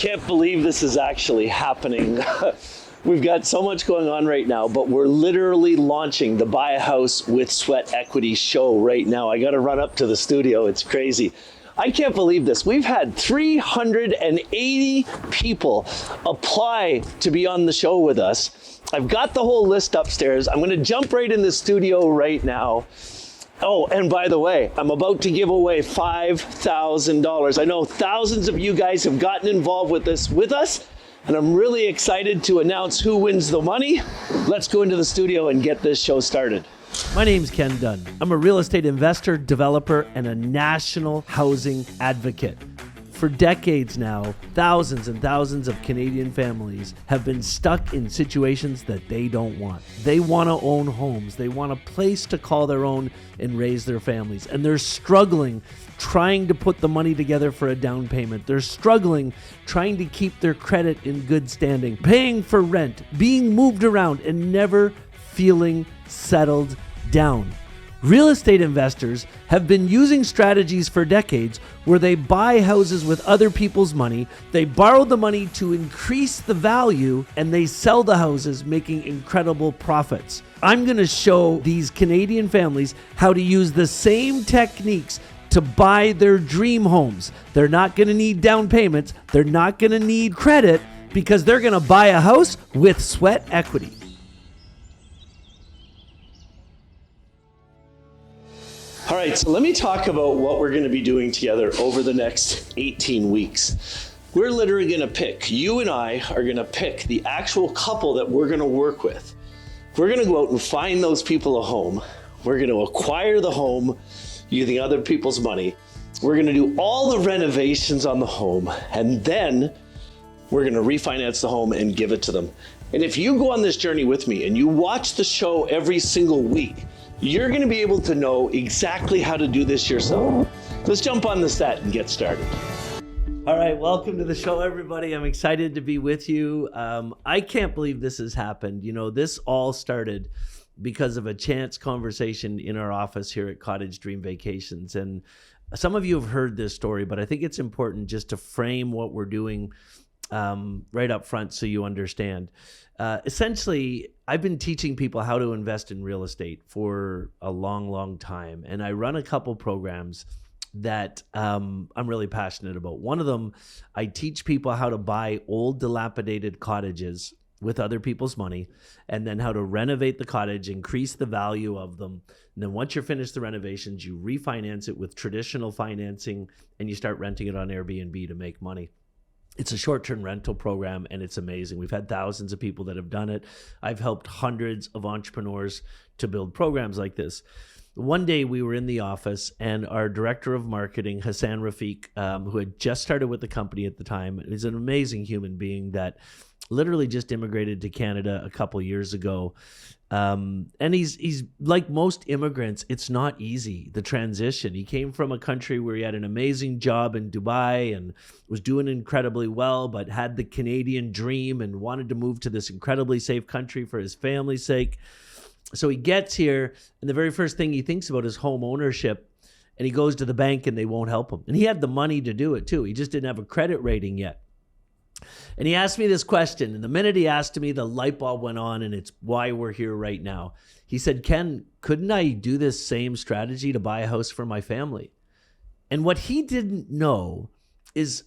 can't believe this is actually happening. We've got so much going on right now, but we're literally launching the Buy a House with Sweat Equity show right now. I got to run up to the studio. It's crazy. I can't believe this. We've had 380 people apply to be on the show with us. I've got the whole list upstairs. I'm going to jump right in the studio right now. Oh, and by the way, I'm about to give away $5,000. I know thousands of you guys have gotten involved with this with us, and I'm really excited to announce who wins the money. Let's go into the studio and get this show started. My name's Ken Dunn. I'm a real estate investor, developer, and a national housing advocate. For decades now, thousands and thousands of Canadian families have been stuck in situations that they don't want. They want to own homes. They want a place to call their own and raise their families. And they're struggling trying to put the money together for a down payment. They're struggling trying to keep their credit in good standing, paying for rent, being moved around, and never feeling settled down. Real estate investors have been using strategies for decades where they buy houses with other people's money, they borrow the money to increase the value, and they sell the houses, making incredible profits. I'm going to show these Canadian families how to use the same techniques to buy their dream homes. They're not going to need down payments. They're not going to need credit because they're going to buy a house with sweat equity. All right, so let me talk about what we're going to be doing together over the next 18 weeks. We're literally going to pick, you and I are going to pick the actual couple that we're going to work with. We're going to go out and find those people a home. We're going to acquire the home using other people's money. We're going to do all the renovations on the home, and then we're going to refinance the home and give it to them. And if you go on this journey with me and you watch the show every single week, you're going to be able to know exactly how to do this yourself. Let's jump on the set and get started. All right, welcome to the show, everybody. I'm excited to be with you. I can't believe this has happened. You know, this all started because of a chance conversation in our office here at Cottage Dream Vacations. And some of you have heard this story, but I think it's important just to frame what we're doing right up front so you understand. Essentially, I've been teaching people how to invest in real estate for a long, long time. And I run a couple programs that I'm really passionate about. One of them, I teach people how to buy old dilapidated cottages with other people's money, and then how to renovate the cottage, increase the value of them. And then once you're finished the renovations, you refinance it with traditional financing and you start renting it on Airbnb to make money. It's a short-term rental program, and it's amazing. We've had thousands of people that have done it. I've helped hundreds of entrepreneurs to build programs like this. One day we were in the office, and our director of marketing, Hassan Rafiq, who had just started with the company at the time, is an amazing human being that literally just immigrated to Canada a couple years ago. And he's like most immigrants, it's not easy, the transition. He came from a country where he had an amazing job in Dubai and was doing incredibly well, but had the Canadian dream and wanted to move to this incredibly safe country for his family's sake. So he gets here, and the very first thing he thinks about is home ownership. And he goes to the bank and they won't help him. And he had the money to do it too. He just didn't have a credit rating yet. And he asked me this question, and the minute he asked me, the light bulb went on, and it's why we're here right now. He said, Ken, couldn't I do this same strategy to buy a house for my family? And what he didn't know is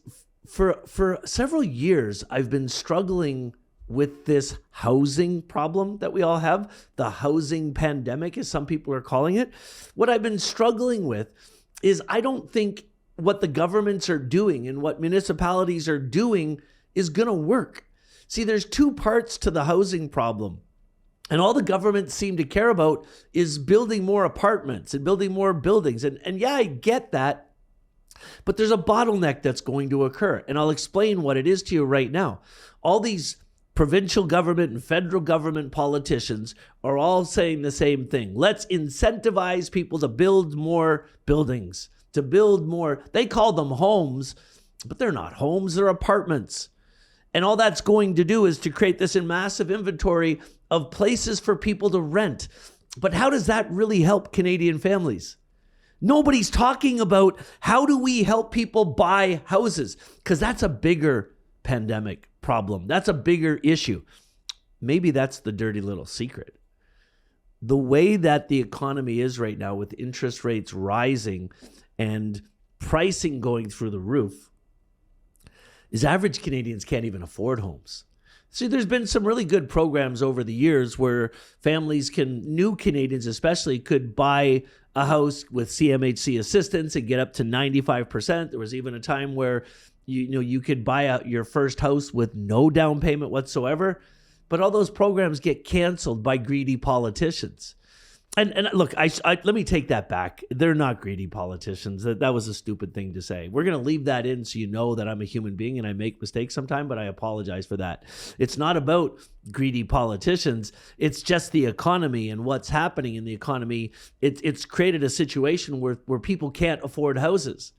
for several years, I've been struggling with this housing problem that we all have, the housing pandemic, as some people are calling it. What I've been struggling with is I don't think what the governments are doing and what municipalities are doing is going to work. See, there's two parts to the housing problem. And all the governments seem to care about is building more apartments and building more buildings. And yeah, I get that. But there's a bottleneck that's going to occur. And I'll explain what it is to you right now. All these provincial government and federal government politicians are all saying the same thing. Let's incentivize people to build more buildings, to build more. They call them homes, but they're not homes, they're apartments. And all that's going to do is to create this massive inventory of places for people to rent. But how does that really help Canadian families? Nobody's talking about how do we help people buy houses, because that's a bigger pandemic problem. That's a bigger issue. Maybe that's the dirty little secret. The way that the economy is right now, with interest rates rising and pricing going through the roof, is average Canadians can't even afford homes. See, there's been some really good programs over the years where families new Canadians especially, could buy a house with CMHC assistance and get up to 95%. There was even a time where you could buy out your first house with no down payment whatsoever. But all those programs get canceled by greedy politicians. And look, let me take that back. They're not greedy politicians. That was a stupid thing to say. We're going to leave that in so you know that I'm a human being and I make mistakes sometimes, but I apologize for that. It's not about greedy politicians. It's just the economy and what's happening in the economy. It's created a situation where people can't afford houses.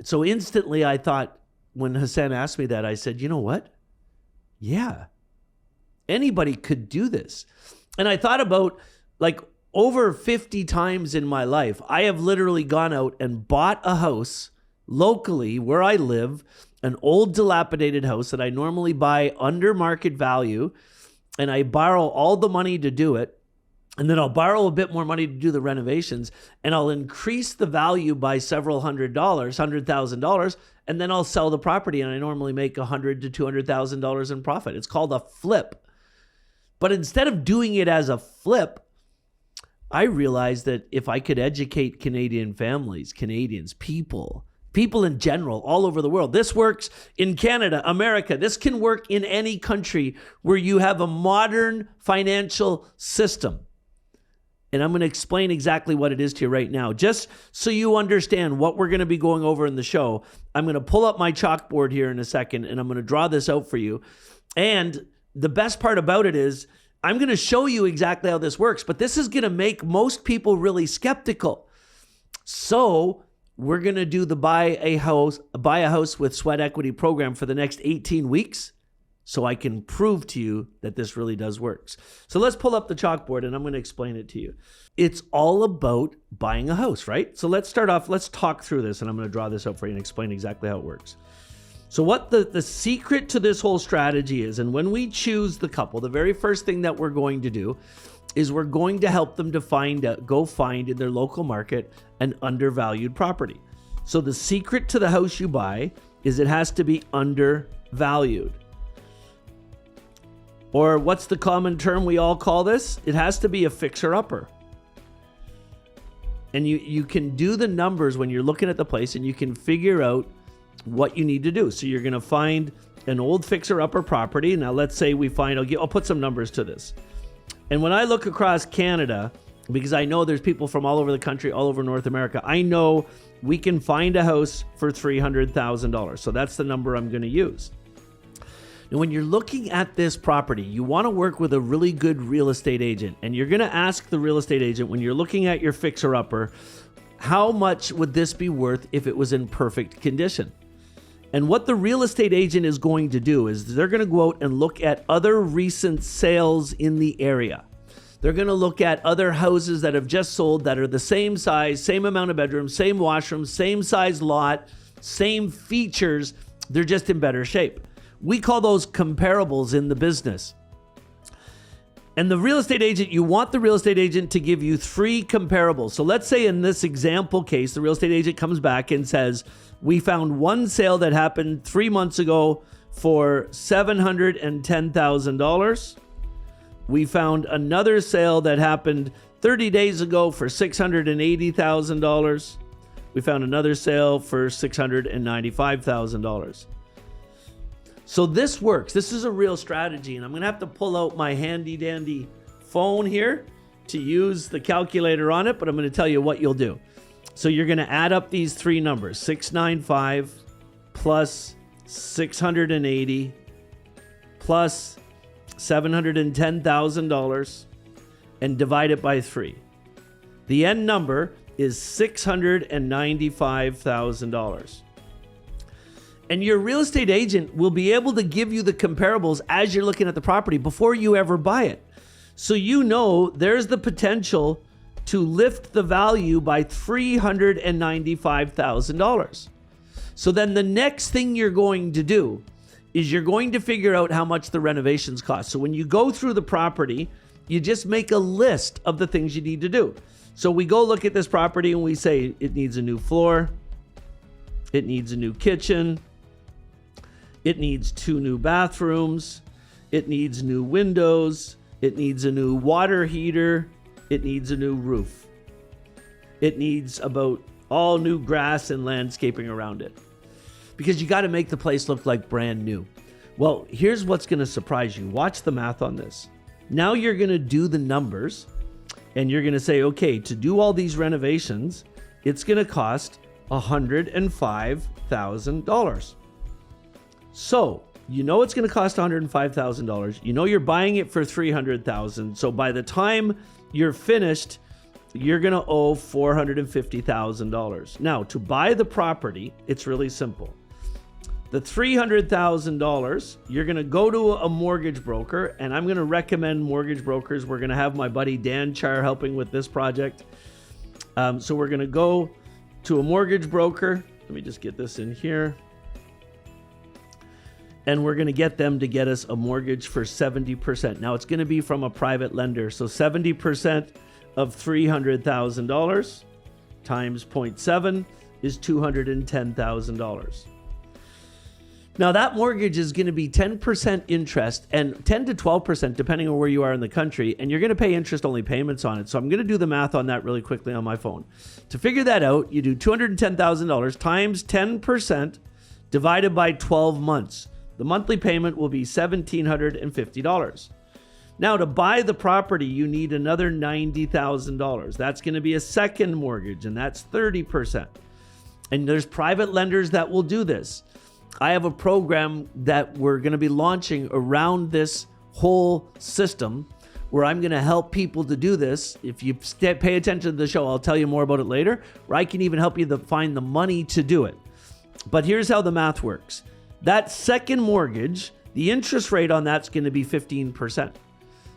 So instantly I thought, when Hassan asked me that, I said, you know what? Yeah. Anybody could do this. And I thought about, like, over 50 times in my life, I have literally gone out and bought a house locally where I live, an old dilapidated house that I normally buy under market value, and I borrow all the money to do it. And then I'll borrow a bit more money to do the renovations, and I'll increase the value by several $100,000, and then I'll sell the property, and I normally make $100,000 to $200,000 in profit. It's called a flip. But instead of doing it as a flip, I realized that if I could educate Canadian families, Canadians, people in general, all over the world, this works in Canada, America. This can work in any country where you have a modern financial system. And I'm going to explain exactly what it is to you right now. Just so you understand what we're going to be going over in the show, I'm going to pull up my chalkboard here in a second, and I'm going to draw this out for you. And the best part about it is I'm going to show you exactly how this works, but this is going to make most people really skeptical. So we're going to do the buy a house with sweat equity program for the next 18 weeks, so I can prove to you that this really does work. So let's pull up the chalkboard and I'm going to explain it to you. It's all about buying a house, right? So let's start off, let's talk through this, and I'm going to draw this up for you and explain exactly how it works. So what the secret to this whole strategy is, and when we choose the couple, the very first thing that we're going to do is we're going to help them to go find in their local market an undervalued property. So the secret to the house you buy is it has to be undervalued. Or what's the common term we all call this? It has to be a fixer-upper. And you can do the numbers when you're looking at the place, and you can figure out what you need to do. So you're going to find an old fixer-upper property. Now let's say we find, I'll put some numbers to this. And when I look across Canada, because I know there's people from all over the country, all over North America, I know we can find a house for $300,000. So that's the number I'm going to use. Now, when you're looking at this property, you want to work with a really good real estate agent. And you're going to ask the real estate agent, when you're looking at your fixer-upper, how much would this be worth if it was in perfect condition? And what the real estate agent is going to do is they're going to go out and look at other recent sales in the area. They're going to look at other houses that have just sold that are the same size, same amount of bedrooms, same washrooms, same size lot, same features. They're just in better shape. We call those comparables in the business. And the real estate agent, you want the real estate agent to give you 3 comparables. So let's say in this example case, the real estate agent comes back and says, we found one sale that happened 3 months ago for $710,000. We found another sale that happened 30 days ago for $680,000. We found another sale for $695,000. So this works. This is a real strategy, and I'm going to have to pull out my handy dandy phone here to use the calculator on it, but I'm going to tell you what you'll do. So you're going to add up these 3 numbers, 695 plus 680 plus $710,000, and divide it by 3. The end number is $695,000. And your real estate agent will be able to give you the comparables as you're looking at the property before you ever buy it. So you know there's the potential to lift the value by $395,000. So then the next thing you're going to do is you're going to figure out how much the renovations cost. So when you go through the property, you just make a list of the things you need to do. So we go look at this property and we say it needs a new floor, it needs a new kitchen, it needs 2 new bathrooms, it needs new windows, it needs a new water heater, it needs a new roof. It needs about all new grass and landscaping around it. Because you got to make the place look like brand new. Well, here's what's going to surprise you. Watch the math on this. Now you're going to do the numbers and you're going to say, okay, to do all these renovations, it's going to cost $105,000. So, you know it's going to cost $105,000. You know you're buying it for $300,000. So by the time you're finished, you're going to owe $450,000. Now, to buy the property, it's really simple. The $300,000, you're going to go to a mortgage broker, and I'm going to recommend mortgage brokers. We're going to have my buddy Dan Char helping with this project. So we're going to go to a mortgage broker. Let me just get this in here. And we're going to get them to get us a mortgage for 70%. Now, it's going to be from a private lender. So 70% of $300,000 times 0.7 is $210,000. Now that mortgage is going to be 10% interest and 10 to 12% depending on where you are in the country, and you're going to pay interest only payments on it. So I'm going to do the math on that really quickly on my phone. To figure that out, you do $210,000 times 10% divided by 12 months. The monthly payment will be $1,750. Now, to buy the property, you need another $90,000. That's going to be a second mortgage, and that's 30%. And there's private lenders that will do this. I have a program that we're going to be launching around this whole system where I'm going to help people to do this. If you pay attention to the show, I'll tell you more about it later, where I can even help you to find the money to do it. But here's how the math works. That second mortgage, the interest rate on that's going to be 15%.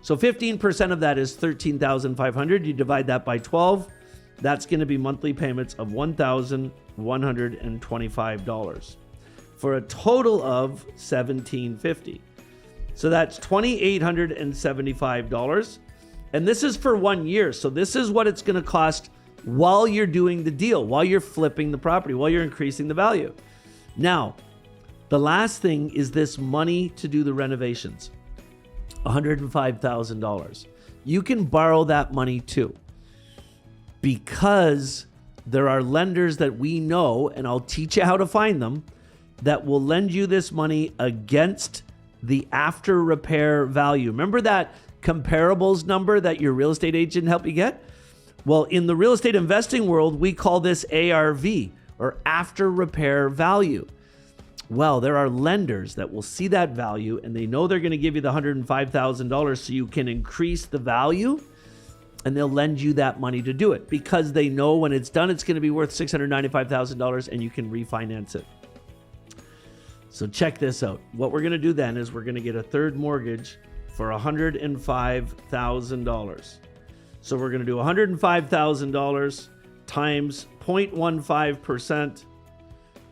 So 15% of that is $13,500. You divide that by 12. That's going to be monthly payments of $1,125 for a total of $1,750. So that's $2,875. And this is for 1 year. So this is what it's going to cost while you're doing the deal, while you're flipping the property, while you're increasing the value. Now, the last thing is this money to do the renovations. $105,000. You can borrow that money too, because there are lenders that we know, and I'll teach you how to find them, that will lend you this money against the after repair value. Remember that comparables number that your real estate agent helped you get? Well, in the real estate investing world, we call this ARV, or after repair value. Well, there are lenders that will see that value and they know they're going to give you the $105,000 so you can increase the value, and they'll lend you that money to do it because they know when it's done, it's going to be worth $695,000 and you can refinance it. So check this out. What we're going to do then is we're going to get a third mortgage for $105,000. So we're going to do $105,000 times 0.15%.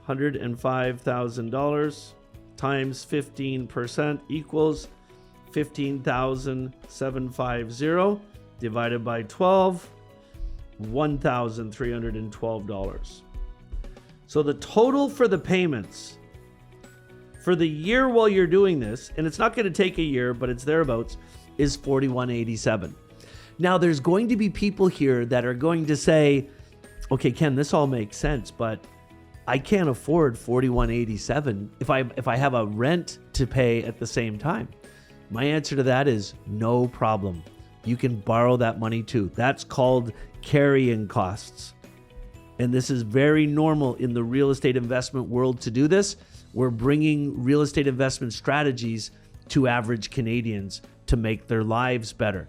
$105,000 times 15% equals $15,750 divided by 12, $1,312. So the total for the payments for the year while you're doing this, and it's not going to take a year, but it's thereabouts, is $4,187. Now there's going to be people here that are going to say, okay, Ken, this all makes sense, but I can't afford $4,187 if I have a rent to pay at the same time. My answer to that is no problem. You can borrow that money too. That's called carrying costs. And this is very normal in the real estate investment world to do this. We're bringing real estate investment strategies to average Canadians to make their lives better.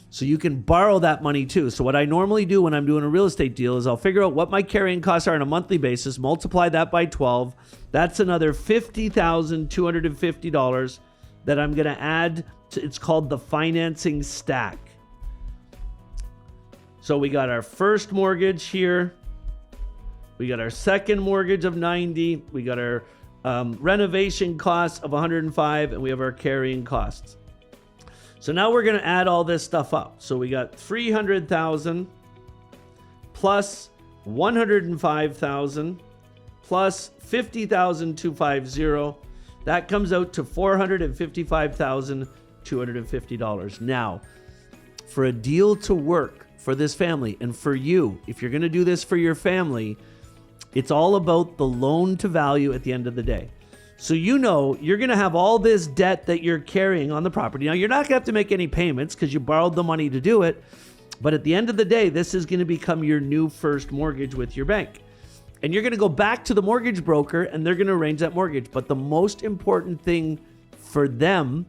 So you can borrow that money too. So what I normally do when I'm doing a real estate deal is I'll figure out what my carrying costs are on a monthly basis, multiply that by 12. That's another $50,250 that I'm going to add to, it's called the financing stack. So we got our first mortgage here. We got our second mortgage of 90. We got our renovation costs of 105, and we have our carrying costs. So now we're going to add all this stuff up. So we got 300,000 plus 105,000 plus 50,250. That comes out to $455,250. Now, for a deal to work for this family and for you, if you're going to do this for your family, it's all about the loan to value at the end of the day. So you know you're going to have all this debt that you're carrying on the property. Now, you're not going to have to make any payments because you borrowed the money to do it. But at the end of the day, this is going to become your new first mortgage with your bank. And you're going to go back to the mortgage broker and they're going to arrange that mortgage. But the most important thing for them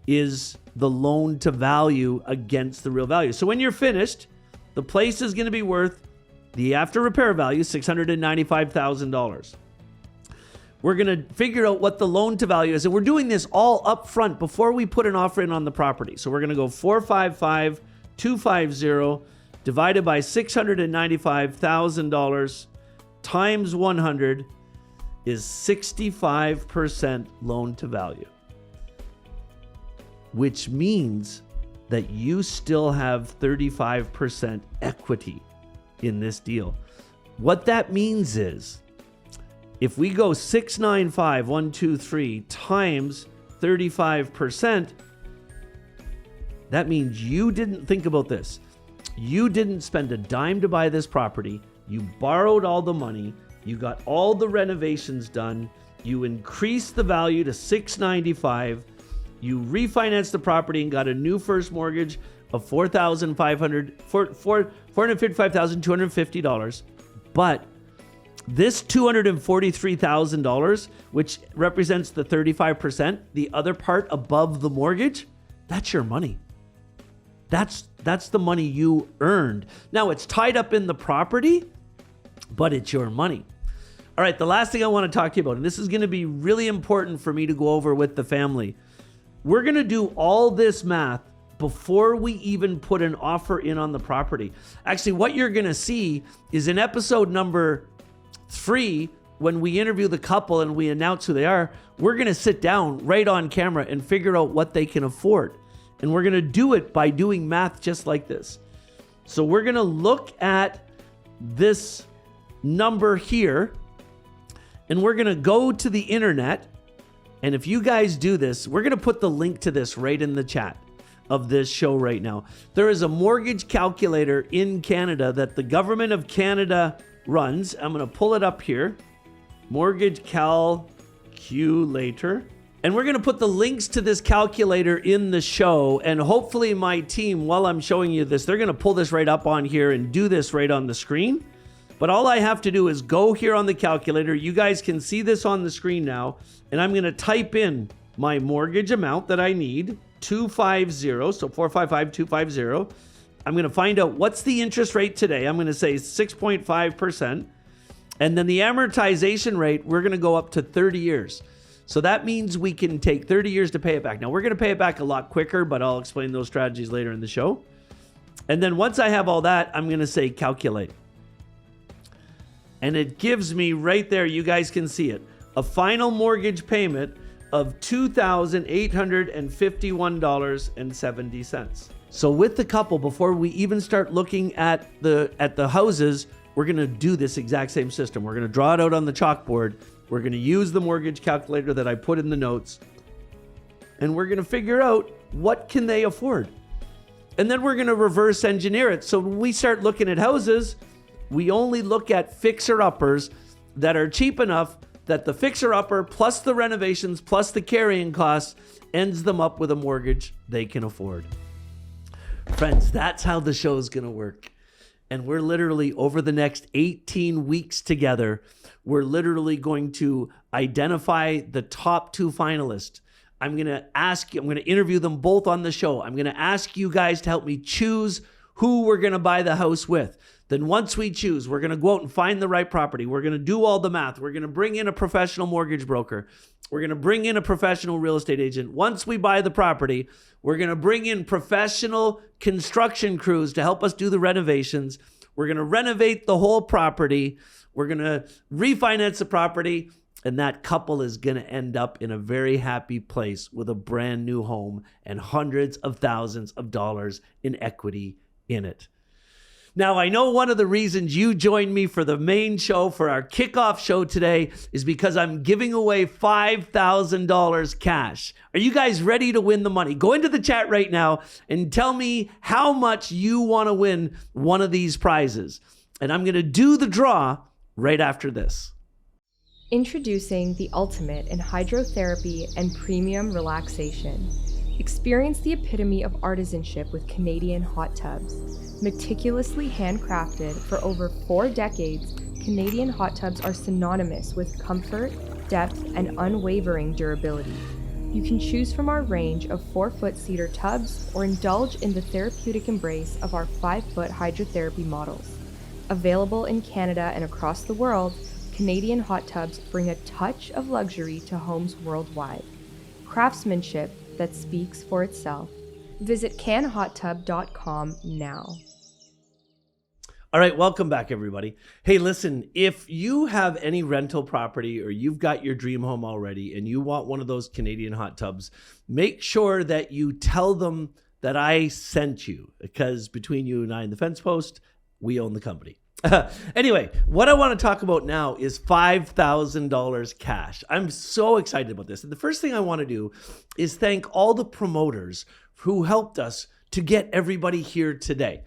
is the loan to value against the real value. So when you're finished, the place is going to be worth the after repair value, $695,000. We're going to figure out what the loan to value is. And we're doing this all up front before we put an offer in on the property. So we're going to go 455,250 divided by $695,000 times 100 is 65% loan to value, which means that you still have 35% equity in this deal. What that means is if we go 695,123 times 35%, that means you didn't think about this. You didn't spend a dime to buy this property. You borrowed all the money. You got all the renovations done. You increased the value to $695,000. You refinanced the property and got a new first mortgage of $455,250. But this $243,000, which represents the 35%, the other part above the mortgage, that's your money. That's the money you earned. Now it's tied up in the property, but it's your money. All right, the last thing I want to talk to you about, and this is going to be really important for me to go over with the family. We're going to do all this math before we even put an offer in on the property. Actually, what you're going to see is in episode number 3, when we interview the couple and we announce who they are, we're going to sit down right on camera and figure out what they can afford. And we're going to do it by doing math just like this. So we're going to look at this number here, and we're going to go to the internet. And if you guys do this, we're going to put the link to this right in the chat of this show right now. There is a mortgage calculator in Canada that the government of Canada runs. I'm going to pull it up here. Mortgage calculator. And we're going to put the links to this calculator in the show. And hopefully my team, while I'm showing you this, they're going to pull this right up on here and do this right on the screen. But all I have to do is go here on the calculator. You guys can see this on the screen now. And I'm going to type in my mortgage amount that I need, 250, so 455,250. I'm going to find out what's the interest rate today. I'm going to say 6.5%. And then the amortization rate, we're going to go up to 30 years. So that means we can take 30 years to pay it back. Now, we're going to pay it back a lot quicker, but I'll explain those strategies later in the show. And then once I have all that, I'm going to say calculate. And it gives me right there, you guys can see it, a final mortgage payment of $2,851.70. So with the couple, before we even start looking at the houses, we're going to do this exact same system. We're going to draw it out on the chalkboard. We're going to use the mortgage calculator that I put in the notes. And we're going to figure out what can they afford. And then we're going to reverse engineer it. So when we start looking at houses, we only look at fixer-uppers that are cheap enough that the fixer-upper plus the renovations plus the carrying costs ends them up with a mortgage they can afford. Friends, that's how the show is going to work. And we're literally, over the next 18 weeks together, we're literally going to identify the top 2 finalists. I'm going to interview them both on the show. I'm going to ask you guys to help me choose who we're going to buy the house with. Then once we choose, we're going to go out and find the right property. We're going to do all the math. We're going to bring in a professional mortgage broker. We're going to bring in a professional real estate agent. Once we buy the property, we're going to bring in professional construction crews to help us do the renovations. We're going to renovate the whole property. We're going to refinance the property. And that couple is going to end up in a very happy place with a brand new home and hundreds of thousands of dollars in equity in it. Now, I know one of the reasons you joined me for the main show, for our kickoff show today, is because I'm giving away $5,000 cash. Are you guys ready to win the money? Go into the chat right now and tell me how much you want to win one of these prizes. And I'm going to do the draw right after this. Introducing the ultimate in hydrotherapy and premium relaxation. Experience the epitome of artisanship with Canadian hot tubs. Meticulously handcrafted for over 4 decades, Canadian hot tubs are synonymous with comfort, depth, and unwavering durability. You can choose from our range of 4-foot cedar tubs or indulge in the therapeutic embrace of our 5-foot hydrotherapy models. Available in Canada and across the world, Canadian hot tubs bring a touch of luxury to homes worldwide. Craftsmanship that speaks for itself. Visit canhottub.com now. All right, welcome back, everybody. Hey, listen, if you have any rental property or you've got your dream home already and you want one of those Canadian hot tubs, make sure that you tell them that I sent you, because between you and I and the fence post, we own the company. Anyway, what I want to talk about now is $5,000 cash. I'm so excited about this. And the first thing I want to do is thank all the promoters who helped us to get everybody here today.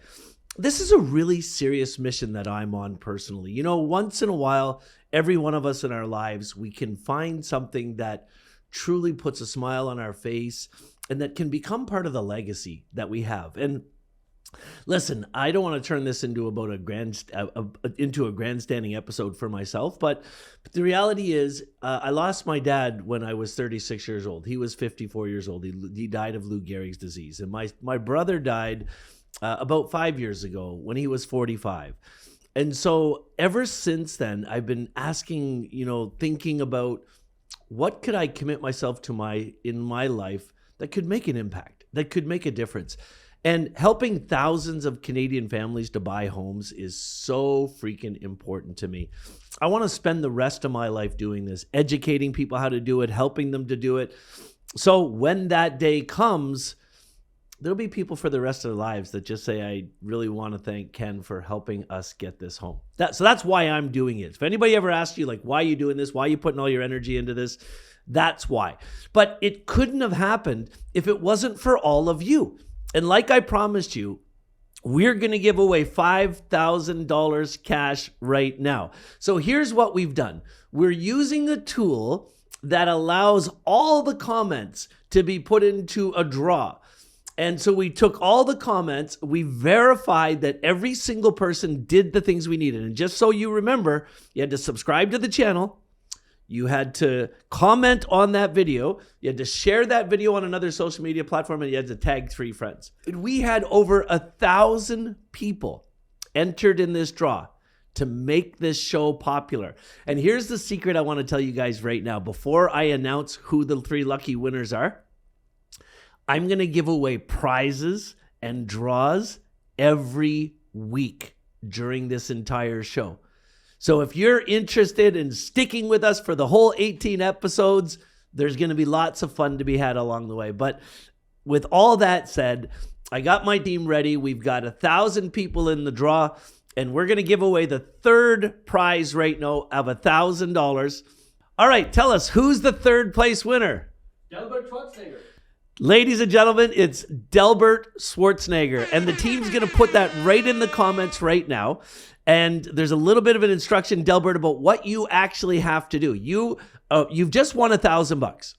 This is a really serious mission that I'm on personally. You know, once in a while, every one of us in our lives, we can find something that truly puts a smile on our face and that can become part of the legacy that we have. And listen, I don't want to turn this into about a grandstanding episode for myself, but the reality is I lost my dad when I was 36 years old. He was 54 years old. He died of Lou Gehrig's disease. And my brother died about 5 years ago when he was 45. And so ever since then, I've been asking, thinking about what could I commit myself to in my life that could make an impact, that could make a difference. And helping thousands of Canadian families to buy homes is so freaking important to me. I want to spend the rest of my life doing this, educating people how to do it, helping them to do it. So when that day comes, there'll be people for the rest of their lives that just say, I really want to thank Ken for helping us get this home. So that's why I'm doing it. If anybody ever asks you, why are you doing this? Why are you putting all your energy into this? That's why. But it couldn't have happened if it wasn't for all of you. And like I promised you, we're going to give away $5,000 cash right now. So here's what we've done. We're using a tool that allows all the comments to be put into a draw. And so we took all the comments, we verified that every single person did the things we needed. And just so you remember, you had to subscribe to the channel. You had to comment on that video. You had to share that video on another social media platform, and you had to tag 3 friends. We had over 1,000 people entered in this draw to make this show popular. And here's the secret I want to tell you guys right now. Before I announce who the 3 lucky winners are, I'm going to give away prizes and draws every week during this entire show. So if you're interested in sticking with us for the whole 18 episodes, there's going to be lots of fun to be had along the way. But with all that said, I got my team ready. We've got 1,000 people in the draw, and we're going to give away the 3rd prize right now of $1,000. All right, tell us, who's the 3rd place winner? Delbert Schwarzenegger. Ladies and gentlemen, it's Delbert Schwarzenegger, and the team's going to put that right in the comments right now. And there's a little bit of an instruction, Delbert, about what you actually have to do. You've just won $1,000.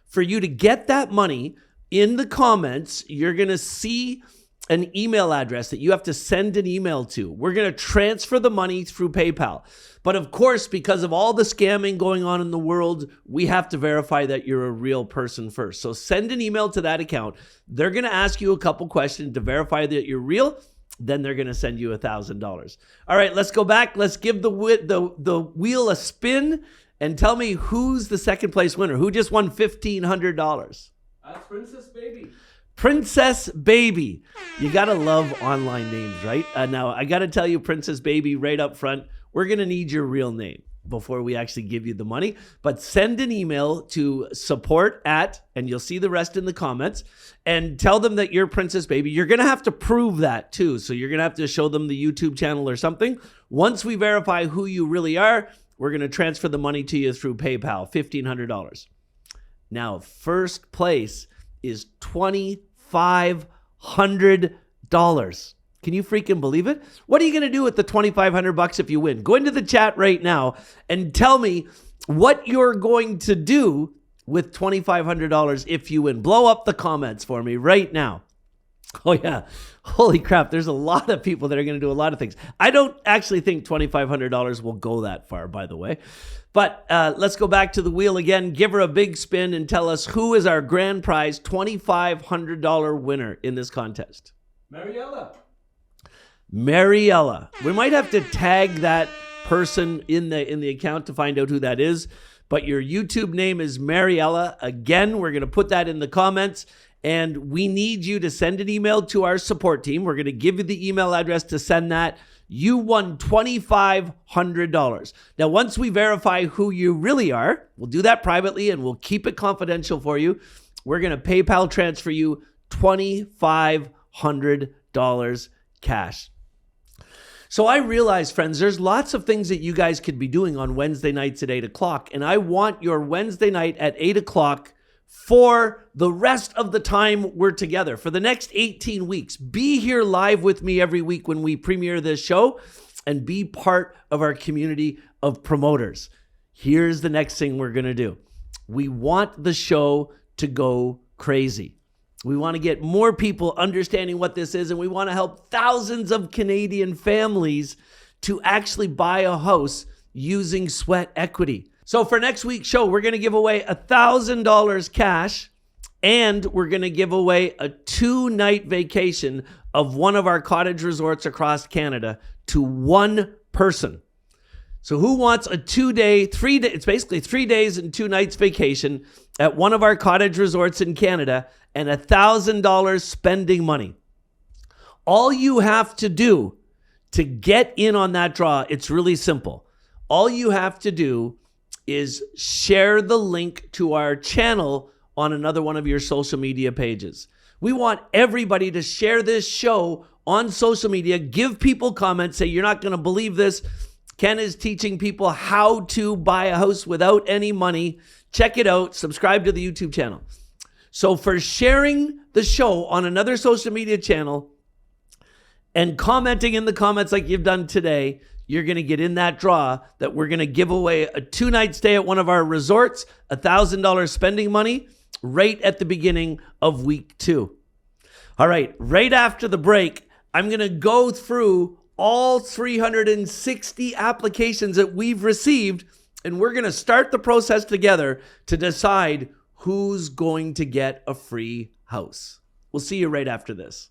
For you to get that money, in the comments, you're going to see an email address that you have to send an email to. We're going to transfer the money through PayPal. But of course, because of all the scamming going on in the world, we have to verify that you're a real person first. So send an email to that account. They're going to ask you a couple questions to verify that you're real. Then they're going to send you $1,000. All right, let's go back. Let's give the wheel a spin and tell me who's the 2nd place winner. Who just won $1,500? That's Princess Baby. Princess Baby. You got to love online names, right? Now, I got to tell you, Princess Baby, right up front, we're going to need your real name. before we actually give you the money. But send an email to support@, and you'll see the rest in the comments, and tell them that you're Princess Baby. You're going to have to prove that too. So you're going to have to show them the YouTube channel or something. Once we verify who you really are, we're going to transfer the money to you through PayPal, $1,500. Now, first place is $2,500. Can you freaking believe it? What are you going to do with the $2,500 if you win? Go into the chat right now and tell me what you're going to do with $2,500 if you win. Blow up the comments for me right now. Oh yeah. Holy crap. There's a lot of people that are going to do a lot of things. I don't actually think $2,500 will go that far, by the way. But let's go back to the wheel again. Give her a big spin and tell us who is our grand prize $2,500 winner in this contest. Mariella. We might have to tag that person in the account to find out who that is. But your YouTube name is Mariella. Again, we're going to put that in the comments. And we need you to send an email to our support team. We're going to give you the email address to send that. You won $2,500. Now, once we verify who you really are, we'll do that privately and we'll keep it confidential for you. We're going to PayPal transfer you $2,500 cash. So I realize, friends, there's lots of things that you guys could be doing on Wednesday nights at 8 o'clock. And I want your Wednesday night at 8 o'clock for the rest of the time we're together. For the next 18 weeks, be here live with me every week when we premiere this show and be part of our community of promoters. Here's the next thing we're going to do. We want the show to go crazy. We want to get more people understanding what this is, and we want to help thousands of Canadian families to actually buy a house using sweat equity. So for next week's show, we're going to give away $1,000 cash, and we're going to give away a 2-night vacation of one of our cottage resorts across Canada to one person. So who wants a 2-day, 3-day, it's basically 3 days and 2 nights vacation at one of our cottage resorts in Canada and $1,000 spending money? All you have to do to get in on that draw, it's really simple. All you have to do is share the link to our channel on another one of your social media pages. We want everybody to share this show on social media. Give people comments. Say, you're not going to believe this. Ken is teaching people how to buy a house without any money. Check it out. Subscribe to the YouTube channel. So for sharing the show on another social media channel and commenting in the comments like you've done today, you're going to get in that draw that we're going to give away a 2-night stay at one of our resorts, $1,000 spending money right at the beginning of week 2. All right, right after the break, I'm going to go through all 360 applications that we've received, and we're going to start the process together to decide who's going to get a free house. We'll see you right after this.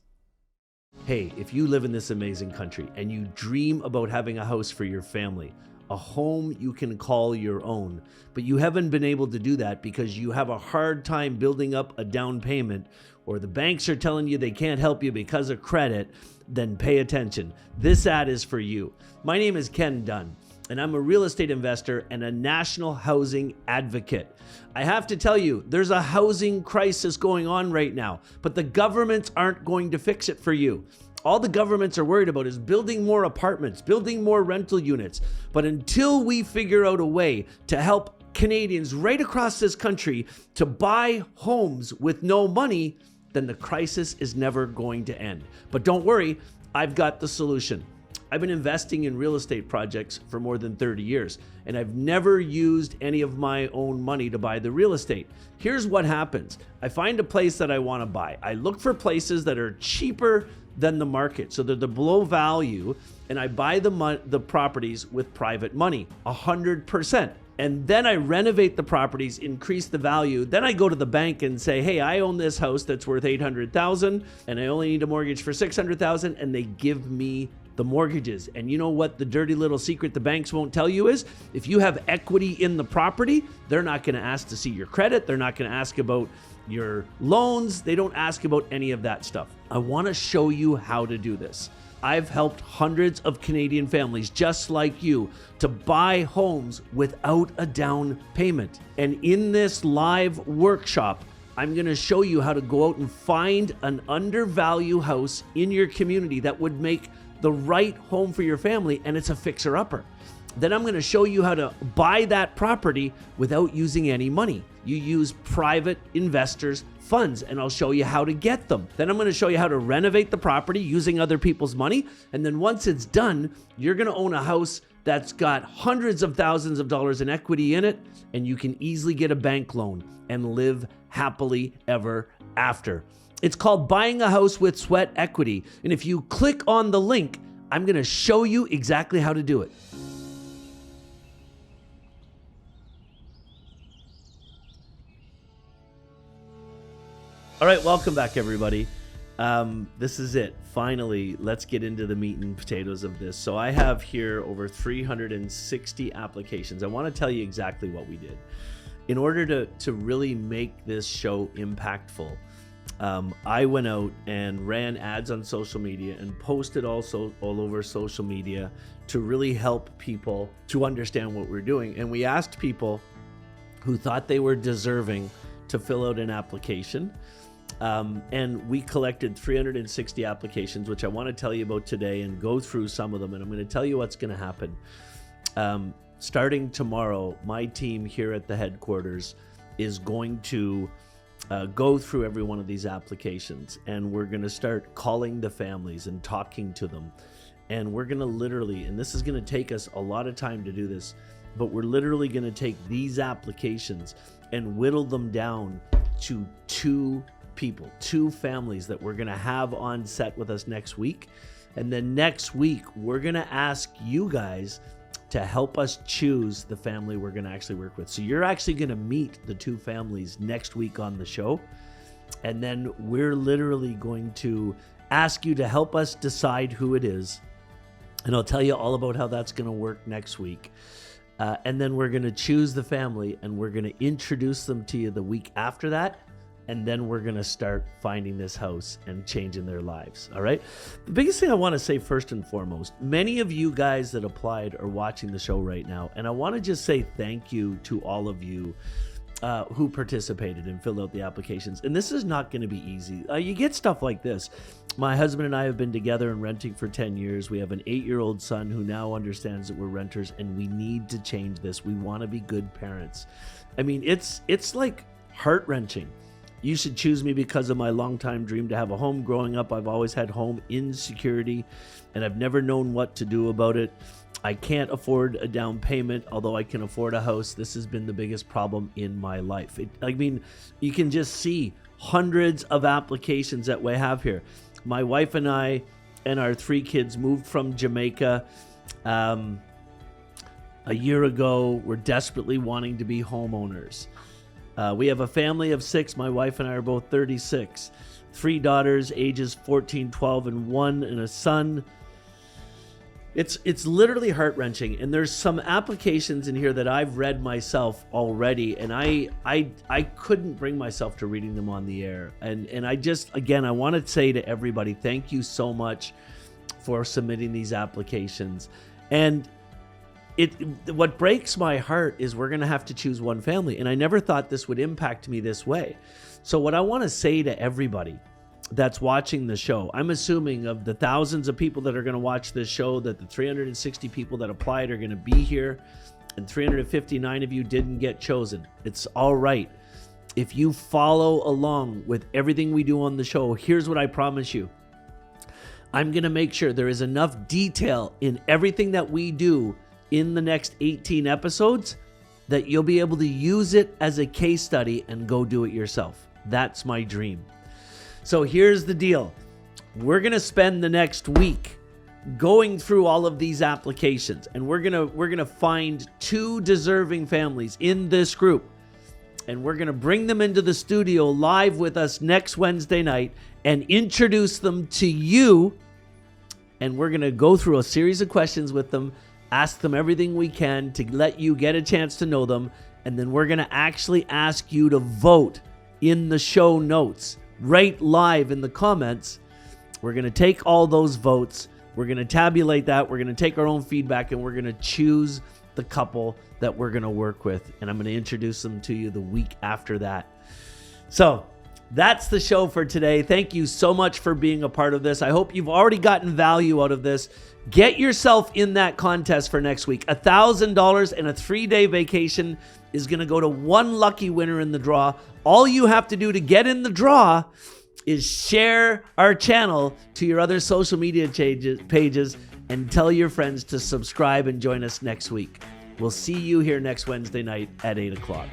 Hey, if you live in this amazing country and you dream about having a house for your family, a home you can call your own, but you haven't been able to do that because you have a hard time building up a down payment, or the banks are telling you they can't help you because of credit, then pay attention. This ad is for you. My name is Ken Dunn, and I'm a real estate investor and a national housing advocate. I have to tell you, there's a housing crisis going on right now, but the governments aren't going to fix it for you. All the governments are worried about is building more apartments, building more rental units. But until we figure out a way to help Canadians right across this country to buy homes with no money, then the crisis is never going to end. But don't worry, I've got the solution. I've been investing in real estate projects for more than 30 years, and I've never used any of my own money to buy the real estate. Here's what happens. I find a place that I want to buy. I look for places that are cheaper than the market, so they're the below value, and I buy the properties with private money, 100%. And then I renovate the properties, increase the value. Then I go to the bank and say, hey, I own this house that's worth $800,000 and I only need a mortgage for $600,000, and they give me the mortgages. And you know what the dirty little secret the banks won't tell you is? If you have equity in the property, they're not going to ask to see your credit. They're not going to ask about your loans. They don't ask about any of that stuff. I want to show you how to do this. I've helped hundreds of Canadian families just like you to buy homes without a down payment. And in this live workshop, I'm going to show you how to go out and find an undervalued house in your community that would make the right home for your family, and it's a fixer-upper. Then I'm going to show you how to buy that property without using any money. You use private investors' funds, and I'll show you how to get them. Then I'm going to show you how to renovate the property using other people's money. And then once it's done, you're going to own a house that's got hundreds of thousands of dollars in equity in it, and you can easily get a bank loan and live happily ever after. It's called Buying a House with Sweat Equity. And if you click on the link, I'm going to show you exactly how to do it. All right, welcome back, everybody. This is it. Finally, let's get into the meat and potatoes of this. So I have here over 360 applications. I want to tell you exactly what we did. In order to really make this show impactful, I went out and ran ads on social media and posted also all over social media to really help people to understand what we're doing. And we asked people who thought they were deserving to fill out an application. And we collected 360 applications, which I want to tell you about today and go through some of them. And I'm going to tell you what's going to happen. Starting tomorrow, my team here at the headquarters is going to go through every one of these applications, and we're going to start calling the families and talking to them. And we're going to literally, and this is going to take us a lot of time to do this, but we're literally going to take these applications and whittle them down to two families that we're going to have on set with us next week. And then next week, we're going to ask you guys to help us choose the family we're going to actually work with. So you're actually going to meet the two families next week on the show. And then we're literally going to ask you to help us decide who it is. And I'll tell you all about how that's going to work next week. And then we're going to choose the family, and we're going to introduce them to you the week after that. And then we're going to start finding this house and changing their lives. All right. The biggest thing I want to say first and foremost, many of you guys that applied are watching the show right now. And I want to just say thank you to all of you who participated and filled out the applications. And this is not going to be easy. You get stuff like this. My husband and I have been together and renting for 10 years. We have an 8-year-old son who now understands that we're renters, and we need to change this. We want to be good parents. I mean, it's like heart-wrenching. You should choose me because of my longtime dream to have a home. Growing up, I've always had home insecurity, and I've never known what to do about it. I can't afford a down payment, although I can afford a house. This has been the biggest problem in my life. You can just see hundreds of applications that we have here. My wife and I and our 3 kids moved from Jamaica a year ago. We're desperately wanting to be homeowners. We have a family of 6. My wife and I are both 36. 3 daughters, ages 14, 12, and 1, and a son. It's literally heart-wrenching. And there's some applications in here that I've read myself already, and I couldn't bring myself to reading them on the air. And I just, again, I want to say to everybody, thank you so much for submitting these applications. And what breaks my heart is we're going to have to choose one family. And I never thought this would impact me this way. So what I want to say to everybody that's watching the show, I'm assuming of the thousands of people that are going to watch this show, that the 360 people that applied are going to be here, and 359 of you didn't get chosen. It's all right. If you follow along with everything we do on the show, here's what I promise you. I'm going to make sure there is enough detail in everything that we do in the next 18 episodes that you'll be able to use it as a case study and go do it yourself. That's my dream. So here's the deal. We're going to spend the next week going through all of these applications, and we're going to find 2 deserving families in this group, and we're going to bring them into the studio live with us next Wednesday night and introduce them to you. And we're going to go through a series of questions with them, ask them everything we can to let you get a chance to know them. And then we're going to actually ask you to vote in the show notes, right live in the comments. We're going to take all those votes, We're going to tabulate that. We're going to take our own feedback, and we're going to choose the couple that we're going to work with. And I'm going to introduce them to you the week after that. So that's the show for today. Thank you so much for being a part of this. I hope you've already gotten value out of this. Get yourself in that contest for next week. $1,000 and a 3-day vacation is going to go to one lucky winner in the draw. All you have to do to get in the draw is share our channel to your other social media pages and tell your friends to subscribe and join us next week. We'll see you here next Wednesday night at 8 o'clock.